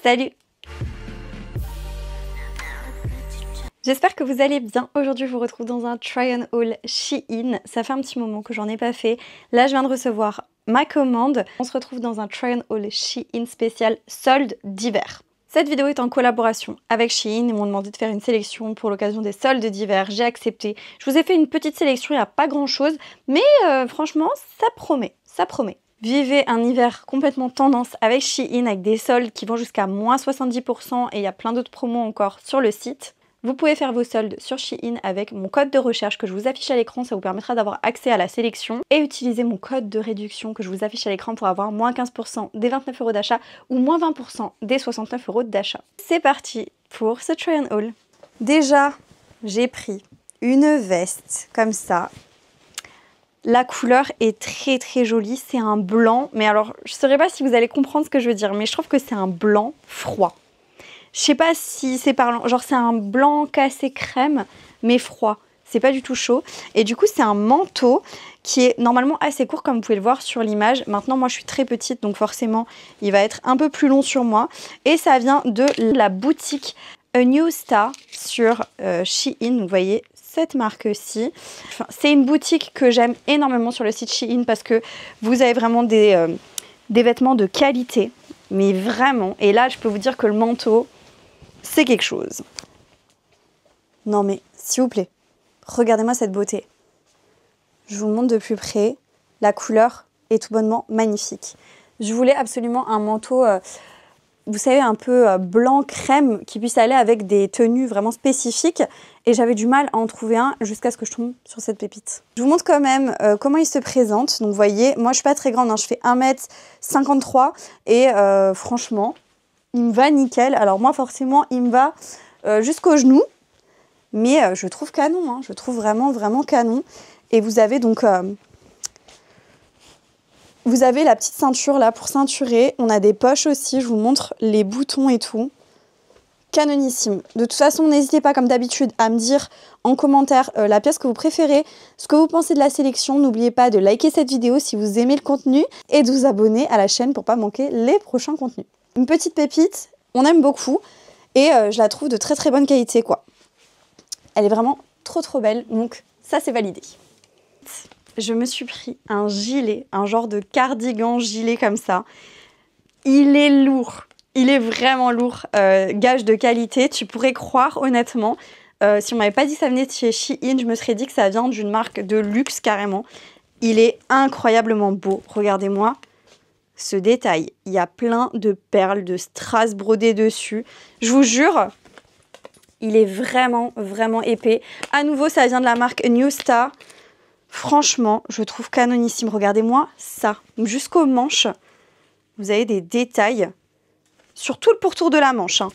Salut! J'espère que vous allez bien. Aujourd'hui, je vous retrouve dans un try on haul Shein. Ça fait un petit moment que j'en ai pas fait. Là, je viens de recevoir ma commande. On se retrouve dans un try on haul Shein spécial soldes d'hiver. Cette vidéo est en collaboration avec Shein. Ils m'ont demandé de faire une sélection pour l'occasion des soldes d'hiver. J'ai accepté. Je vous ai fait une petite sélection, il n'y a pas grand chose. Mais franchement, ça promet. Ça promet. Vivez un hiver complètement tendance avec Shein, avec des soldes qui vont jusqu'à moins 70% et il y a plein d'autres promos encore sur le site. Vous pouvez faire vos soldes sur Shein avec mon code de recherche que je vous affiche à l'écran, ça vous permettra d'avoir accès à la sélection et utiliser mon code de réduction que je vous affiche à l'écran pour avoir moins 15% des 29 € d'achat ou moins 20% des 69 € d'achat. C'est parti pour ce try on haul. Déjà, j'ai pris une veste comme ça. La couleur est très très jolie, c'est un blanc, mais alors je ne saurais pas si vous allez comprendre ce que je veux dire, mais je trouve que c'est un blanc froid. Je sais pas si c'est parlant, genre c'est un blanc cassé crème, mais froid. C'est pas du tout chaud. Et du coup, c'est un manteau qui est normalement assez court, comme vous pouvez le voir sur l'image. Maintenant, moi, je suis très petite, donc forcément, il va être un peu plus long sur moi. Et ça vient de la boutique A New Star sur Shein. Vous voyez cette marque-ci. Enfin, c'est une boutique que j'aime énormément sur le site Shein parce que vous avez vraiment des vêtements de qualité. Mais vraiment. Et là, je peux vous dire que le manteau, c'est quelque chose. Non mais, s'il vous plaît, regardez-moi cette beauté. Je vous le montre de plus près. La couleur est tout bonnement magnifique. Je voulais absolument un manteau, vous savez, un peu blanc crème, qui puisse aller avec des tenues vraiment spécifiques. Et j'avais du mal à en trouver un jusqu'à ce que je tombe sur cette pépite. Je vous montre quand même comment il se présente. Donc vous voyez, moi je suis pas très grande, hein, je fais 1m53 et franchement, il me va nickel. Alors moi forcément, il me va jusqu'au genou. Mais je trouve canon, hein, je trouve vraiment vraiment canon. Et vous avez donc vous avez la petite ceinture là pour ceinturer. On a des poches aussi, je vous montre les boutons et tout. Canonissime. De toute façon, n'hésitez pas comme d'habitude à me dire en commentaire la pièce que vous préférez, ce que vous pensez de la sélection. N'oubliez pas de liker cette vidéo si vous aimez le contenu et de vous abonner à la chaîne pour pas manquer les prochains contenus. Une petite pépite, on aime beaucoup et je la trouve de très très bonne qualité quoi. Elle est vraiment trop trop belle, donc ça c'est validé. Je me suis pris un gilet, un genre de cardigan gilet comme ça. Il est lourd. Il est vraiment lourd, gage de qualité, tu pourrais croire honnêtement. Si on m'avait pas dit que ça venait de chez Shein, je me serais dit que ça vient d'une marque de luxe carrément. Il est incroyablement beau, regardez-moi ce détail. Il y a plein de perles, de strass brodées dessus. Je vous jure, il est vraiment, vraiment épais. À nouveau, ça vient de la marque New Star. Franchement, je trouve canonissime. Regardez-moi ça, jusqu'aux manches, vous avez des détails. Sur tout le pourtour de la manche. Hein.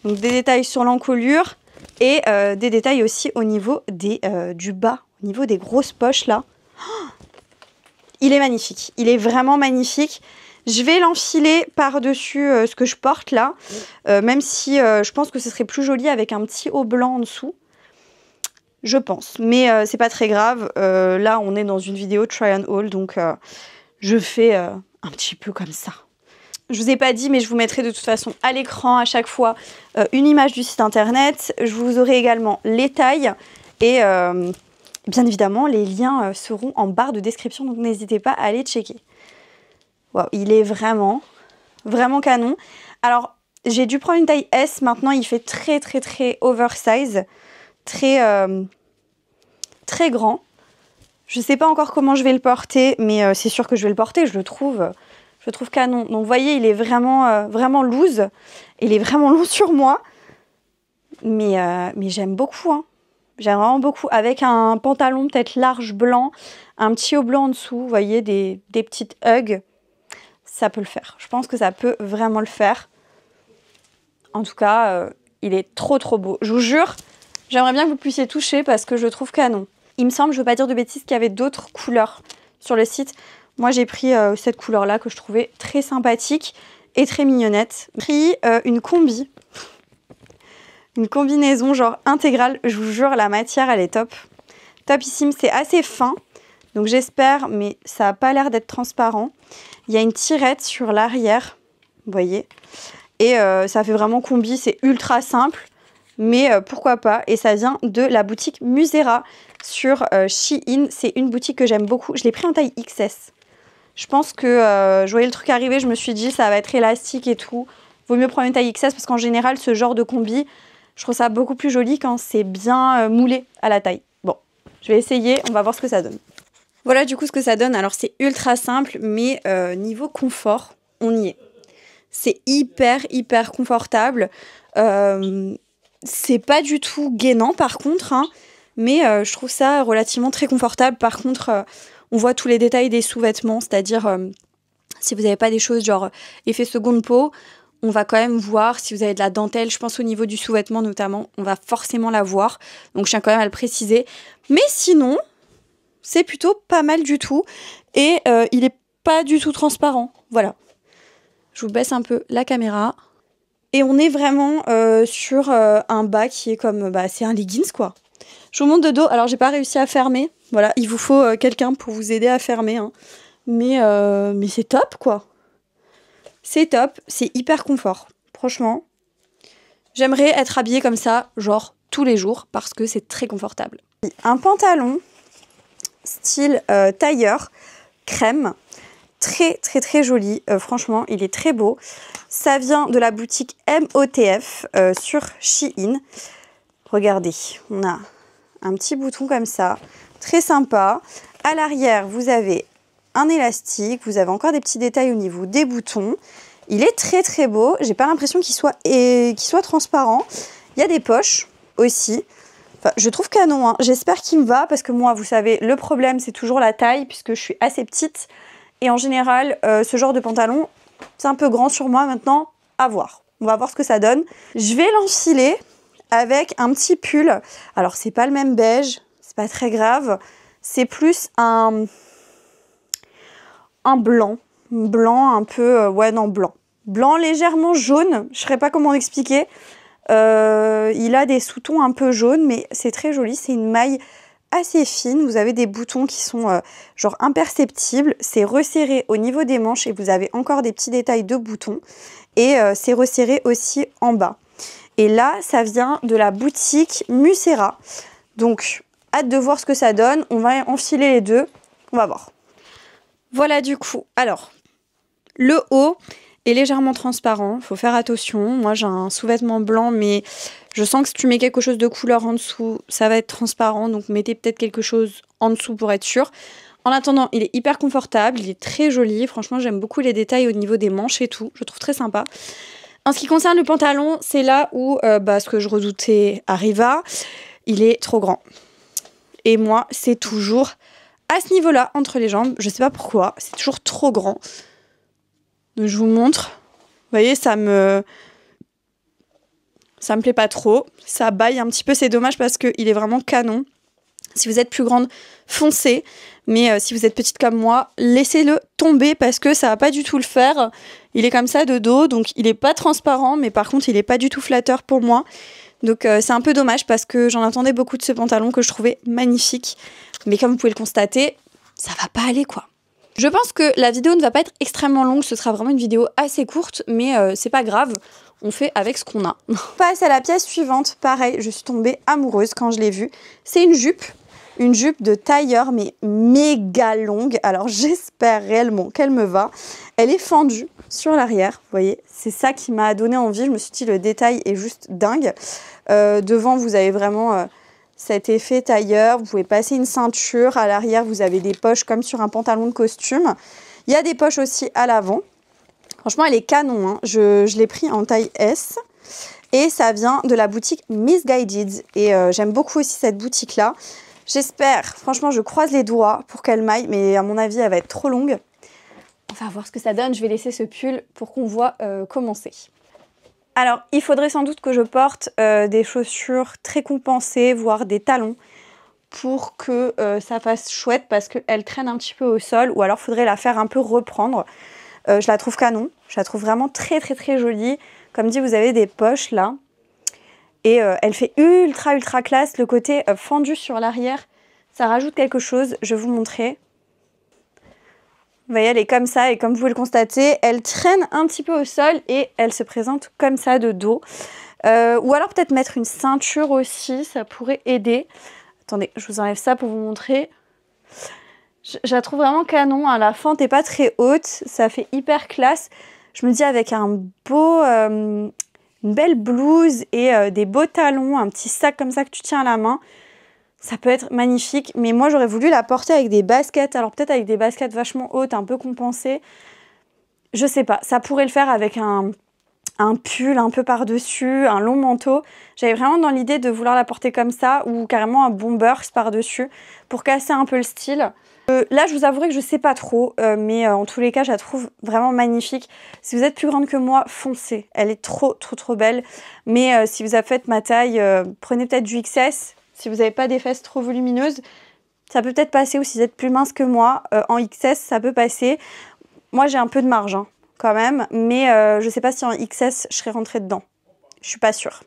Donc des détails sur l'encolure et des détails aussi au niveau du bas, au niveau des grosses poches là. Oh, il est magnifique, il est vraiment magnifique. Je vais l'enfiler par-dessus ce que je porte là, même si je pense que ce serait plus joli avec un petit haut blanc en dessous. Je pense, mais c'est pas très grave. Là, on est dans une vidéo try on haul, donc je fais un petit peu comme ça. Je vous ai pas dit, mais je vous mettrai de toute façon à l'écran à chaque fois une image du site internet. Je vous aurai également les tailles et bien évidemment les liens seront en barre de description, donc n'hésitez pas à aller checker. Wow, il est vraiment, vraiment canon. Alors, j'ai dû prendre une taille S, maintenant il fait très très très oversize, très, très grand. Je sais pas encore comment je vais le porter, mais c'est sûr que je vais le porter, je le trouve canon. Donc vous voyez, il est vraiment, vraiment loose. Il est vraiment long sur moi. Mais j'aime beaucoup. Hein. J'aime vraiment beaucoup. Avec un pantalon peut-être large blanc, un petit haut blanc en dessous. Vous voyez, des petites hugs. Ça peut le faire. Je pense que ça peut vraiment le faire. En tout cas, il est trop trop beau. Je vous jure, j'aimerais bien que vous puissiez toucher parce que je le trouve canon. Il me semble, je ne veux pas dire de bêtises, qu'il y avait d'autres couleurs sur le site. Moi, j'ai pris cette couleur-là que je trouvais très sympathique et très mignonnette. J'ai pris une combi. Une combinaison genre intégrale. Je vous jure, la matière, elle est top. Topissime. C'est assez fin. Donc j'espère, mais ça n'a pas l'air d'être transparent. Il y a une tirette sur l'arrière. Vous voyez. Et ça fait vraiment combi, c'est ultra simple. Mais pourquoi pas. Et ça vient de la boutique Musera sur Shein. C'est une boutique que j'aime beaucoup. Je l'ai pris en taille XS. Je pense que je voyais le truc arriver, je me suis dit ça va être élastique et tout. Vaut mieux prendre une taille XS parce qu'en général, ce genre de combi, je trouve ça beaucoup plus joli quand c'est bien moulé à la taille. Bon, je vais essayer, on va voir ce que ça donne. Voilà du coup ce que ça donne. Alors c'est ultra simple, mais niveau confort, on y est. C'est hyper confortable. C'est pas du tout gainant par contre, hein, mais je trouve ça relativement très confortable. Par contre, on voit tous les détails des sous-vêtements, c'est-à-dire si vous n'avez pas des choses genre effet seconde peau, on va quand même voir si vous avez de la dentelle. Je pense au niveau du sous-vêtement notamment, on va forcément la voir. Donc je tiens quand même à le préciser. Mais sinon, c'est plutôt pas mal du tout. Et il est pas du tout transparent. Voilà. Je vous baisse un peu la caméra. Et on est vraiment sur un bas qui est comme... c'est un leggings quoi. Je vous montre de dos. Alors j'ai pas réussi à fermer. Voilà, il vous faut quelqu'un pour vous aider à fermer. Hein. Mais c'est top quoi. C'est top, c'est hyper confort. Franchement, j'aimerais être habillée comme ça, genre tous les jours, parce que c'est très confortable. Un pantalon style tailleur, crème, très joli. Franchement, il est très beau. Ça vient de la boutique MOTF sur Shein. Regardez, on a un petit bouton comme ça, très sympa. À l'arrière, vous avez un élastique, vous avez encore des petits détails au niveau des boutons. Il est très beau, j'ai pas l'impression qu'il soit transparent. Il y a des poches aussi. Enfin, je trouve canon, hein. J'espère qu'il me va parce que moi, vous savez, le problème c'est toujours la taille puisque je suis assez petite. Et en général, ce genre de pantalon, c'est un peu grand sur moi maintenant, à voir. On va voir ce que ça donne. Je vais l'enfiler avec un petit pull. Alors, c'est pas le même beige, c'est pas très grave. C'est plus un blanc. Blanc un peu, blanc. Blanc légèrement jaune, je ne saurais pas comment expliquer. Il a des sous-tons un peu jaunes, mais c'est très joli. C'est une maille assez fine. Vous avez des boutons qui sont genre imperceptibles. C'est resserré au niveau des manches et vous avez encore des petits détails de boutons. Et c'est resserré aussi en bas. Et là, ça vient de la boutique Musera. Donc, hâte de voir ce que ça donne. On va enfiler les deux. On va voir. Voilà du coup. Alors, le haut est légèrement transparent. Il faut faire attention. Moi, j'ai un sous-vêtement blanc, mais je sens que si tu mets quelque chose de couleur en dessous, ça va être transparent. Donc, mettez peut-être quelque chose en dessous pour être sûr. En attendant, il est hyper confortable. Il est très joli. Franchement, j'aime beaucoup les détails au niveau des manches et tout. Je trouve très sympa. En ce qui concerne le pantalon, c'est là où ce que je redoutais arriva. Il est trop grand. Et moi, c'est toujours à ce niveau-là, entre les jambes. Je sais pas pourquoi. C'est toujours trop grand. Donc, je vous montre. Vous voyez, ça me plaît pas trop. Ça baille un petit peu. C'est dommage parce qu'il est vraiment canon. Si vous êtes plus grande, foncez. Mais si vous êtes petite comme moi, laissez-le tomber parce que ça va pas du tout le faire. Il est comme ça de dos, donc il est pas transparent, mais par contre, il est pas du tout flatteur pour moi. Donc c'est un peu dommage parce que j'en attendais beaucoup de ce pantalon que je trouvais magnifique. Mais comme vous pouvez le constater, ça va pas aller quoi. Je pense que la vidéo ne va pas être extrêmement longue, ce sera vraiment une vidéo assez courte, mais c'est pas grave, on fait avec ce qu'on a. On passe à la pièce suivante, pareil, je suis tombée amoureuse quand je l'ai vue. C'est une jupe de tailleur, mais méga longue. Alors j'espère réellement qu'elle me va. Elle est fendue sur l'arrière, vous voyez, c'est ça qui m'a donné envie. Je me suis dit, le détail est juste dingue. Devant, vous avez vraiment... cet effet tailleur, vous pouvez passer une ceinture. À l'arrière, vous avez des poches comme sur un pantalon de costume. Il y a des poches aussi à l'avant. Franchement, elle est canon. Hein. Je l'ai pris en taille S. Et ça vient de la boutique Missguided. Et j'aime beaucoup aussi cette boutique-là. J'espère, franchement, je croise les doigts pour qu'elle m'aille. Mais à mon avis, elle va être trop longue. On va voir ce que ça donne. Je vais laisser ce pull pour qu'on voit comment c'est. Alors, il faudrait sans doute que je porte des chaussures très compensées, voire des talons, pour que ça fasse chouette, parce qu'elle traîne un petit peu au sol, ou alors il faudrait la faire un peu reprendre. Je la trouve canon, je la trouve vraiment très jolie. Comme dit, vous avez des poches là, et elle fait ultra classe. Le côté fendu sur l'arrière, ça rajoute quelque chose, je vais vous montrer. Vous voyez, elle est comme ça et comme vous pouvez le constater, elle traîne un petit peu au sol et elle se présente comme ça de dos. Ou alors peut-être mettre une ceinture aussi, ça pourrait aider. Attendez, je vous enlève ça pour vous montrer. Je la trouve vraiment canon, hein. La fente n'est pas très haute, ça fait hyper classe. Je me dis avec un beau, une belle blouse et des beaux talons, un petit sac comme ça que tu tiens à la main, ça peut être magnifique. Mais moi j'aurais voulu la porter avec des baskets, alors peut-être avec des baskets vachement hautes, un peu compensées. Je sais pas, ça pourrait le faire avec un pull un peu par-dessus, un long manteau. J'avais vraiment dans l'idée de vouloir la porter comme ça ou carrément un bombers par-dessus pour casser un peu le style. Là, je vous avouerai que je sais pas trop, mais en tous les cas, je la trouve vraiment magnifique. Si vous êtes plus grande que moi, foncez. Elle est trop belle. Mais si vous avez fait ma taille, prenez peut-être du XS. Si vous n'avez pas des fesses trop volumineuses, ça peut peut-être passer. Ou si vous êtes plus mince que moi, en XS, ça peut passer. Moi, j'ai un peu de marge, hein, quand même. Mais je sais pas si en XS, je serais rentrée dedans. Je suis pas sûre.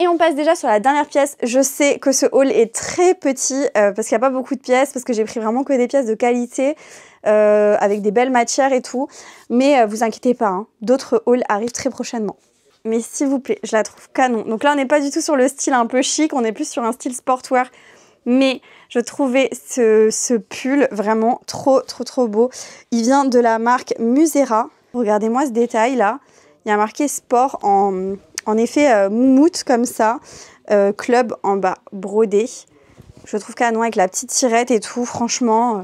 Et on passe déjà sur la dernière pièce. Je sais que ce haul est très petit parce qu'il n'y a pas beaucoup de pièces, parce que j'ai pris vraiment que des pièces de qualité avec des belles matières et tout. Mais vous inquiétez pas, hein, d'autres hauls arrivent très prochainement. Mais s'il vous plaît, je la trouve canon. Donc là, on n'est pas du tout sur le style un peu chic, on est plus sur un style sportwear. Mais je trouvais ce pull vraiment trop beau. Il vient de la marque Musera. Regardez-moi ce détail là. Il y a marqué sport en effet moumoute comme ça, club en bas, brodé. Je trouve canon avec la petite tirette et tout, franchement,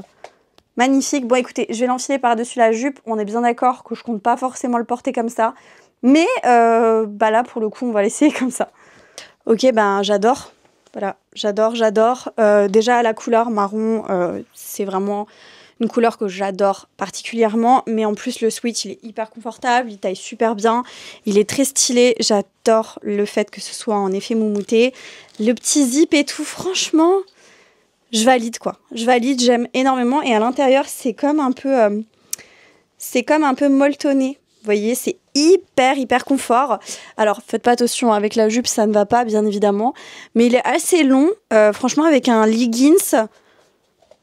magnifique. Bon écoutez, je vais l'enfiler par-dessus la jupe, on est bien d'accord que je compte pas forcément le porter comme ça. Mais bah là pour le coup, on va l'essayer comme ça. Ok, ben j'adore, voilà, j'adore. Déjà la couleur marron, c'est vraiment une couleur que j'adore particulièrement, mais en plus le switch il est hyper confortable, il taille super bien, il est très stylé, j'adore le fait que ce soit en effet moumouté, le petit zip et tout, franchement, je valide quoi, j'aime énormément et à l'intérieur c'est comme un peu molletonné, vous voyez, c'est hyper confort. Alors faites pas attention, avec la jupe ça ne va pas bien évidemment, mais il est assez long, franchement avec un leggings.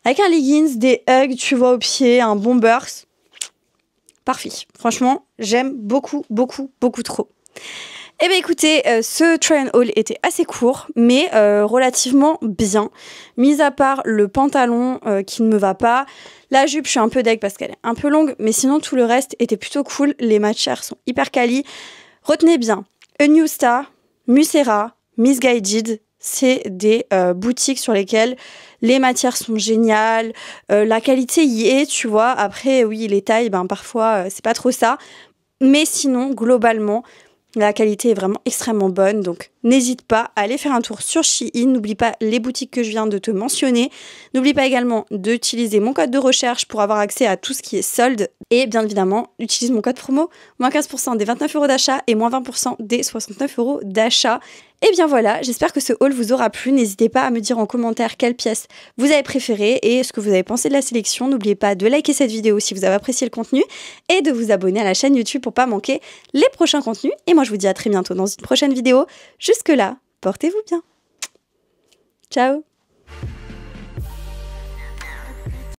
Avec un leggings, des hugs, tu vois, au pied, un bombers. Parfait. Franchement, j'aime beaucoup trop. Eh bien écoutez, ce try and haul était assez court, mais relativement bien. Mis à part le pantalon qui ne me va pas. La jupe, je suis un peu deg parce qu'elle est un peu longue, mais sinon tout le reste était plutôt cool. Les matières sont hyper quali. Retenez bien, A New Star, Musera, Missguided, c'est des boutiques sur lesquelles les matières sont géniales, la qualité y est, tu vois. Après, oui, les tailles, ben, parfois, c'est pas trop ça. Mais sinon, globalement, la qualité est vraiment extrêmement bonne. Donc, n'hésite pas à aller faire un tour sur Shein. N'oublie pas les boutiques que je viens de te mentionner. N'oublie pas également d'utiliser mon code de recherche pour avoir accès à tout ce qui est solde. Et bien évidemment, utilise mon code promo, moins 15% des 29 € d'achat et moins 20% des 69 € d'achat. Et bien voilà, j'espère que ce haul vous aura plu. N'hésitez pas à me dire en commentaire quelle pièce vous avez préférée et ce que vous avez pensé de la sélection. N'oubliez pas de liker cette vidéo si vous avez apprécié le contenu et de vous abonner à la chaîne YouTube pour pas manquer les prochains contenus. Et moi, je vous dis à très bientôt dans une prochaine vidéo. Jusque là, portez-vous bien. Ciao!